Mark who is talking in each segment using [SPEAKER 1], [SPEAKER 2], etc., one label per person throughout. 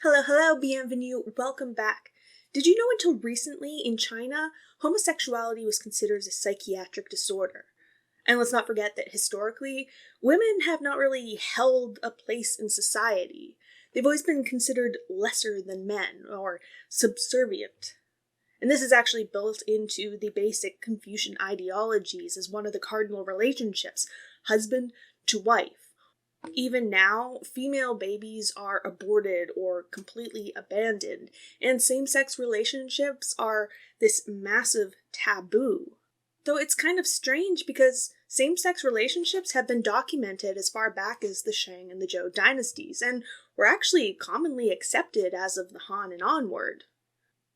[SPEAKER 1] Hello, hello, bienvenue, welcome back. Did you know until recently in China, homosexuality was considered a psychiatric disorder? And let's not forget that historically, women have not really held a place in society. They've always been considered lesser than men, or subservient. And this is actually built into the basic Confucian ideologies as one of the cardinal relationships, husband to wife. Even now, female babies are aborted or completely abandoned, and same-sex relationships are this massive taboo. Though it's kind of strange because same-sex relationships have been documented as far back as the Shang and the Zhou dynasties, and were actually commonly accepted as of the Han and onward.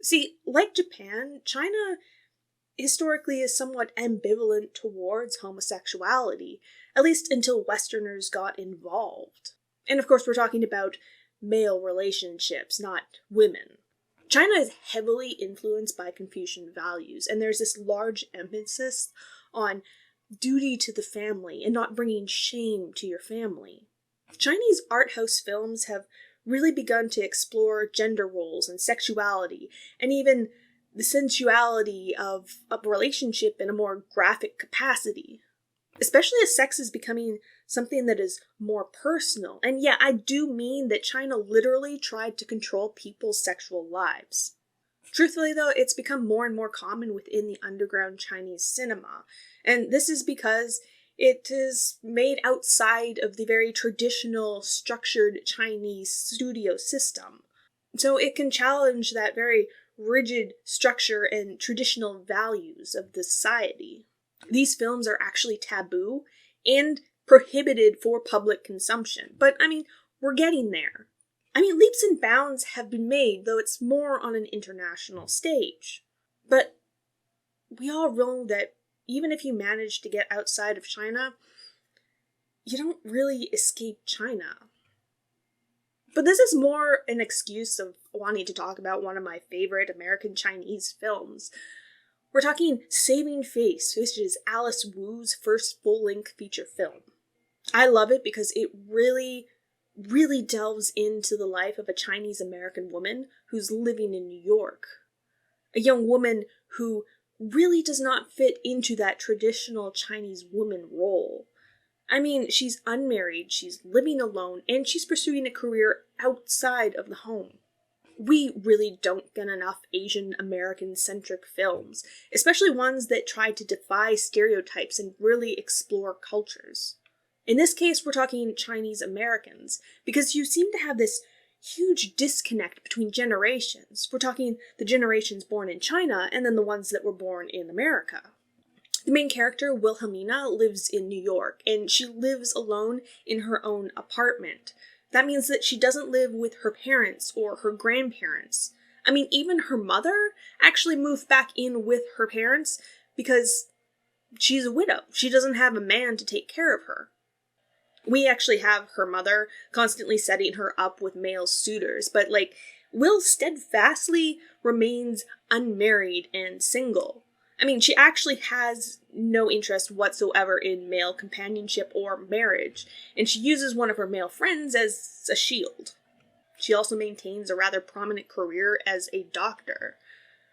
[SPEAKER 1] See, like Japan, China historically is somewhat ambivalent towards homosexuality, at least until Westerners got involved. And of course, we're talking about male relationships, not women. China is heavily influenced by Confucian values, and there's this large emphasis on duty to the family and not bringing shame to your family. Chinese art house films have really begun to explore gender roles and sexuality, and even the sensuality of a relationship in a more graphic capacity. Especially as sex is becoming something that is more personal. And yeah, I do mean that China literally tried to control people's sexual lives. Truthfully though, it's become more and more common within the underground Chinese cinema. And this is because it is made outside of the very traditional, structured Chinese studio system. So it can challenge that very rigid structure and traditional values of the society. These films are actually taboo and prohibited for public consumption. But, we're getting there. Leaps and bounds have been made, though it's more on an international stage. But we all know that even if you manage to get outside of China, you don't really escape China. But this is more an excuse of wanting to talk about one of my favorite American Chinese films. We're talking Saving Face, which is Alice Wu's first full-length feature film. I love it because it really, really delves into the life of a Chinese-American woman who's living in New York. A young woman who really does not fit into that traditional Chinese woman role. She's unmarried, she's living alone, and she's pursuing a career outside of the home. We really don't get enough Asian American-centric films, especially ones that try to defy stereotypes and really explore cultures. In this case, we're talking Chinese Americans, because you seem to have this huge disconnect between generations. We're talking the generations born in China and then the ones that were born in America. The main character, Wilhelmina, lives in New York, and she lives alone in her own apartment. That means that she doesn't live with her parents or her grandparents. Even her mother actually moved back in with her parents because she's a widow. She doesn't have a man to take care of her. We actually have her mother constantly setting her up with male suitors, but Will steadfastly remains unmarried and single. She actually has no interest whatsoever in male companionship or marriage, and she uses one of her male friends as a shield. She also maintains a rather prominent career as a doctor.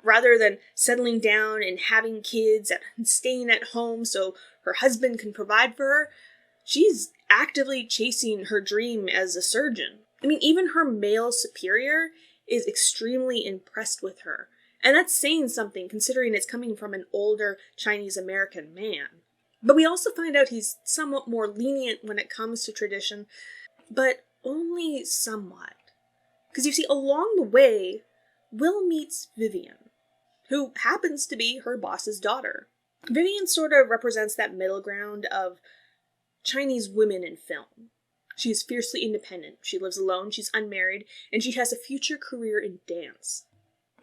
[SPEAKER 1] Rather than settling down and having kids and staying at home so her husband can provide for her, she's actively chasing her dream as a surgeon. Even her male superior is extremely impressed with her. And that's saying something, considering it's coming from an older Chinese-American man. But we also find out he's somewhat more lenient when it comes to tradition, but only somewhat. Because you see, along the way, Will meets Vivian, who happens to be her boss's daughter. Vivian sort of represents that middle ground of Chinese women in film. She is fiercely independent, she lives alone, she's unmarried, and she has a future career in dance.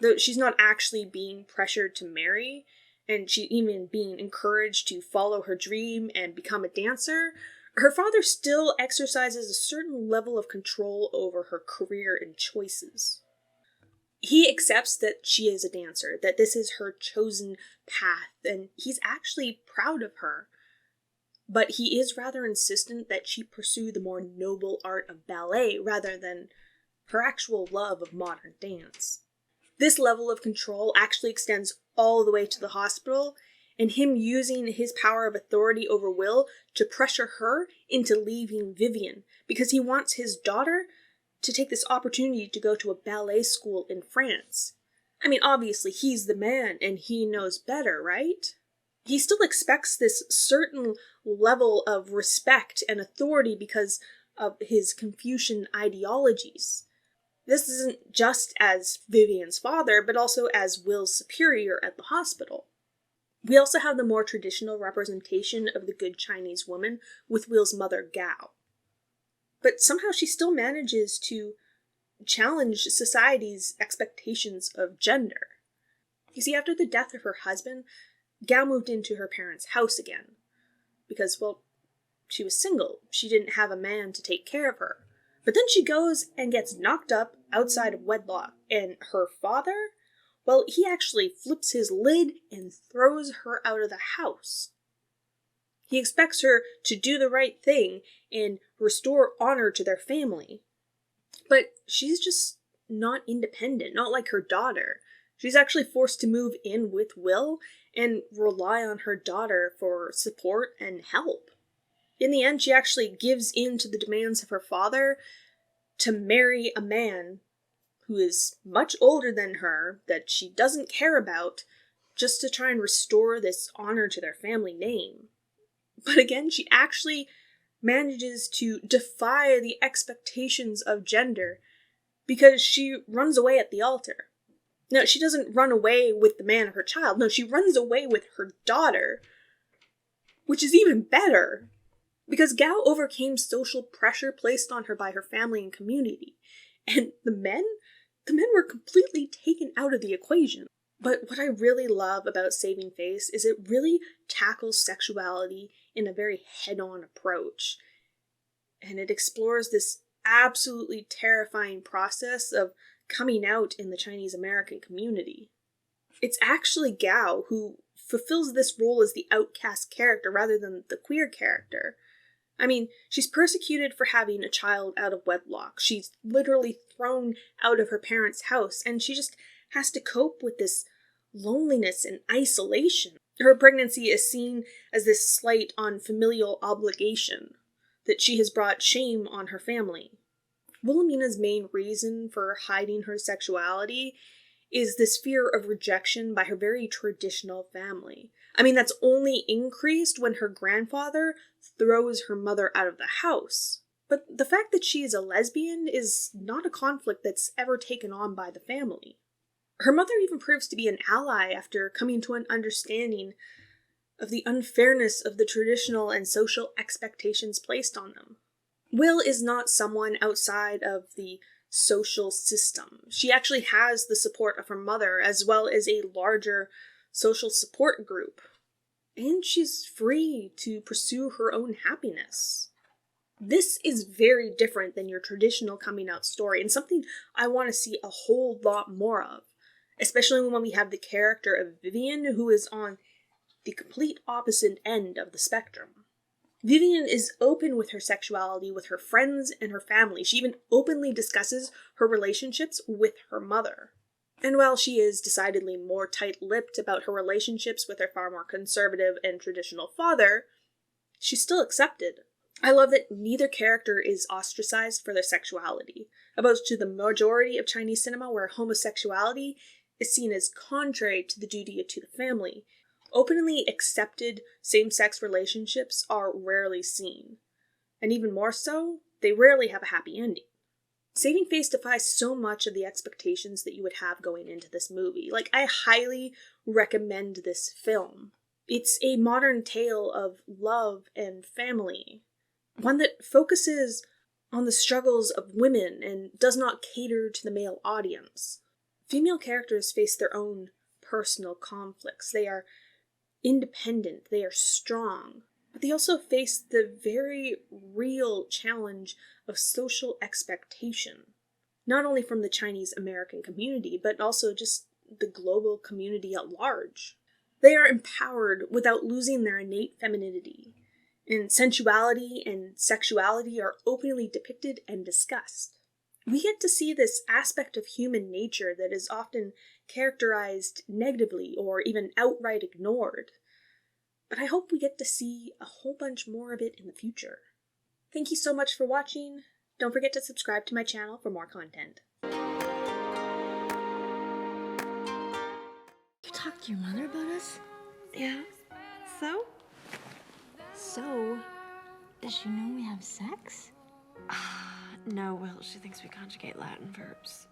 [SPEAKER 1] Though she's not actually being pressured to marry, and she's even being encouraged to follow her dream and become a dancer, her father still exercises a certain level of control over her career and choices. He accepts that she is a dancer, that this is her chosen path, and he's actually proud of her. But he is rather insistent that she pursue the more noble art of ballet rather than her actual love of modern dance. This level of control actually extends all the way to the hospital, and him using his power of authority over Will to pressure her into leaving Vivian because he wants his daughter to take this opportunity to go to a ballet school in France. I mean, obviously, he's the man and he knows better, right? He still expects this certain level of respect and authority because of his Confucian ideologies. This isn't just as Vivian's father, but also as Will's superior at the hospital. We also have the more traditional representation of the good Chinese woman with Will's mother, Gao. But somehow she still manages to challenge society's expectations of gender. You see, after the death of her husband, Gao moved into her parents' house again. Because, well, she was single. She didn't have a man to take care of her. But then she goes and gets knocked up outside of wedlock. And her father, well, he actually flips his lid and throws her out of the house. He expects her to do the right thing and restore honor to their family. But she's just not independent, not like her daughter. She's actually forced to move in with Will and rely on her daughter for support and help. In the end, she actually gives in to the demands of her father to marry a man who is much older than her, that she doesn't care about, just to try and restore this honor to their family name. But again, she actually manages to defy the expectations of gender because she runs away at the altar. No, she doesn't run away with the man of her child. No, she runs away with her daughter, which is even better. Because Gao overcame social pressure placed on her by her family and community. And the men were completely taken out of the equation. But what I really love about Saving Face is it really tackles sexuality in a very head-on approach. And it explores this absolutely terrifying process of coming out in the Chinese American community. It's actually Gao who fulfills this role as the outcast character rather than the queer character. I mean, she's persecuted for having a child out of wedlock. She's literally thrown out of her parents' house, and she just has to cope with this loneliness and isolation. Her pregnancy is seen as this slight on familial obligation, that she has brought shame on her family. Wilhelmina's main reason for hiding her sexuality is this fear of rejection by her very traditional family. I mean, that's only increased when her grandfather throws her mother out of the house. But the fact that she is a lesbian is not a conflict that's ever taken on by the family. Her mother even proves to be an ally after coming to an understanding of the unfairness of the traditional and social expectations placed on them. Will is not someone outside of the social system. She actually has the support of her mother as well as a larger social support group. And she's free to pursue her own happiness. This is very different than your traditional coming out story and something I want to see a whole lot more of. Especially when we have the character of Vivian, who is on the complete opposite end of the spectrum. Vivian is open with her sexuality with her friends and her family. She even openly discusses her relationships with her mother. And while she is decidedly more tight-lipped about her relationships with her far more conservative and traditional father, she's still accepted. I love that neither character is ostracized for their sexuality, opposed to the majority of Chinese cinema where homosexuality is seen as contrary to the duty to the family. Openly accepted same-sex relationships are rarely seen. And even more so, they rarely have a happy ending. Saving Face defies so much of the expectations that you would have going into this movie. I highly recommend this film. It's a modern tale of love and family. One that focuses on the struggles of women and does not cater to the male audience. Female characters face their own personal conflicts. They are independent, they are strong, but they also face the very real challenge of social expectation, not only from the Chinese American community, but also just the global community at large. They are empowered without losing their innate femininity, and sensuality and sexuality are openly depicted and discussed. We get to see this aspect of human nature that is often characterized negatively or even outright ignored. But I hope we get to see a whole bunch more of it in the future. Thank you so much for watching. Don't forget to subscribe to my channel for more content.
[SPEAKER 2] You talked to your mother about us?
[SPEAKER 3] Yeah. So?
[SPEAKER 2] So, does she know we have sex?
[SPEAKER 3] No, well, she thinks we conjugate Latin verbs.